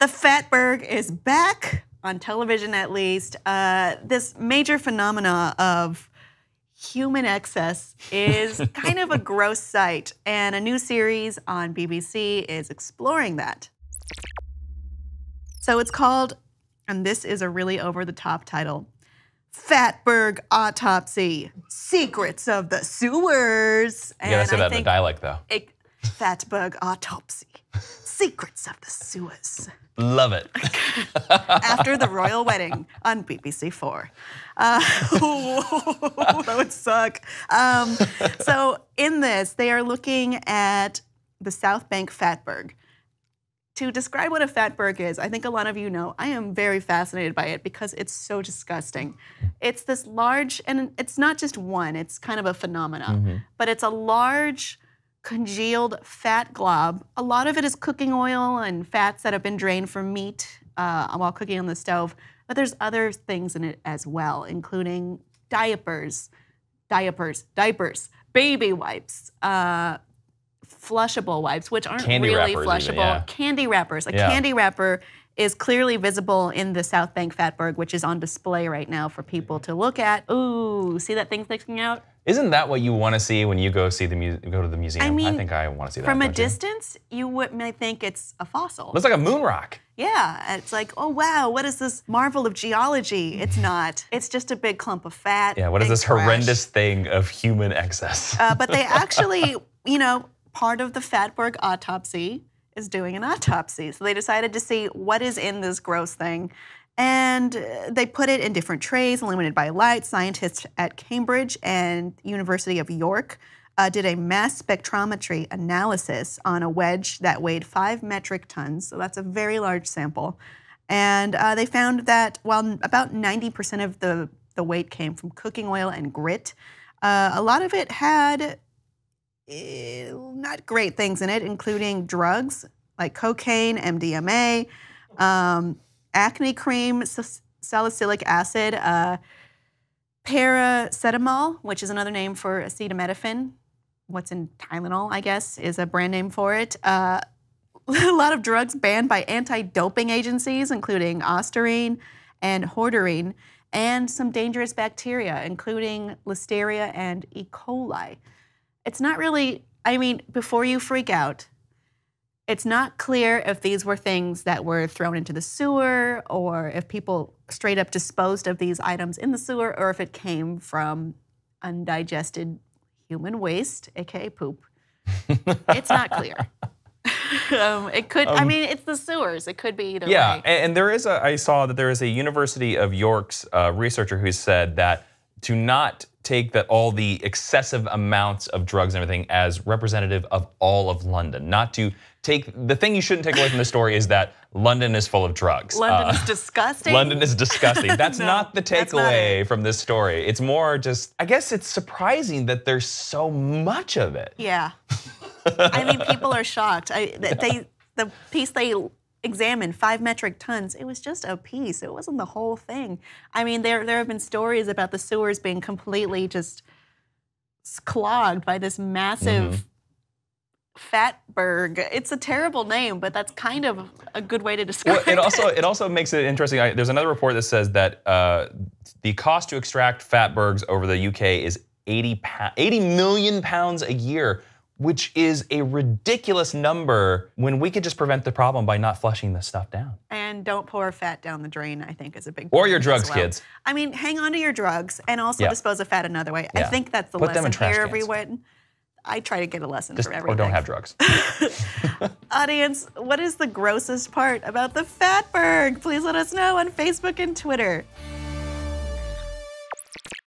The Fatberg is back, on television at least. This major phenomena of human excess is kind of a gross sight, and a new series on BBC is exploring that. So it's called, and this is a really over-the-top title, Fatberg Autopsy, Secrets of the Sewers. You gotta say that in a dialect, though. Fatberg Autopsy, Secrets of the Sewers. Love it. After the royal wedding on BBC4. That would suck. So in this, they are looking at the South Bank Fatberg. To describe what a fatberg is, I think a lot of you know, I am very fascinated by it because it's so disgusting. It's this large, and it's not just one, it's kind of a phenomena, but it's a large, congealed fat glob. A lot of it is cooking oil and fats that have been drained from meat while cooking on the stove, but there's other things in it as well, including diapers, baby wipes, flushable wipes, which aren't really flushable. Even, yeah. Candy wrappers. Candy wrapper is clearly visible in the South Bank Fatberg, which is on display right now for people to look at. Ooh, see that thing sticking out? Isn't that what you want to see when you go see the go to the museum? I mean, I think I want to see that. From a distance, you might think it's a fossil. Looks like a moon rock. Yeah, it's like, oh wow, what is this marvel of geology? It's not. It's just a big clump of fat. Yeah, what is this horrendous thing of human excess? But they actually, part of the Fatberg autopsy is doing an autopsy. So they decided to see what is in this gross thing. And they put it in different trays, illuminated by light. Scientists at Cambridge and University of York did a mass spectrometry analysis on a wedge that weighed 5 metric tons. So that's a very large sample. And they found that while about 90% of the weight came from cooking oil and grit, a lot of it had not great things in it, including drugs like cocaine, MDMA, acne cream, salicylic acid, paracetamol, which is another name for acetaminophen. What's in Tylenol, I guess, is a brand name for it. A lot of drugs banned by anti-doping agencies, including ostarine and horderine, and some dangerous bacteria, including Listeria and E. coli. It's not really, before you freak out, it's not clear if these were things that were thrown into the sewer or if people straight up disposed of these items in the sewer or if it came from undigested human waste, aka poop. It's not clear. It could, it's the sewers. It could be either way. Yeah, and I saw that there is a University of York's researcher who said that to not take all the excessive amounts of drugs and everything as representative of all of London. Not to take, the thing you shouldn't take away from the story is that London is full of drugs. London is disgusting? London is disgusting. That's not the takeaway from this story. It's more just, I guess it's surprising that there's so much of it. Yeah. People are shocked. The piece they examined, 5 metric tons, it was just a piece. It wasn't the whole thing. There have been stories about the sewers being completely just clogged by this massive Fatberg. It's a terrible name, but that's kind of a good way to describe it. It also makes it interesting. There's another report that says that the cost to extract Fatbergs over the UK is 80 million pounds a year, which is a ridiculous number when we could just prevent the problem by not flushing this stuff down. And don't pour fat down the drain, I think, is a big Or your drugs, kids. Hang on to your drugs and also dispose of fat another way. I think that's the lesson here, everyone. I try to get a lesson from everything. Or don't have drugs. Audience, what is the grossest part about the Fatberg? Please let us know on Facebook and Twitter.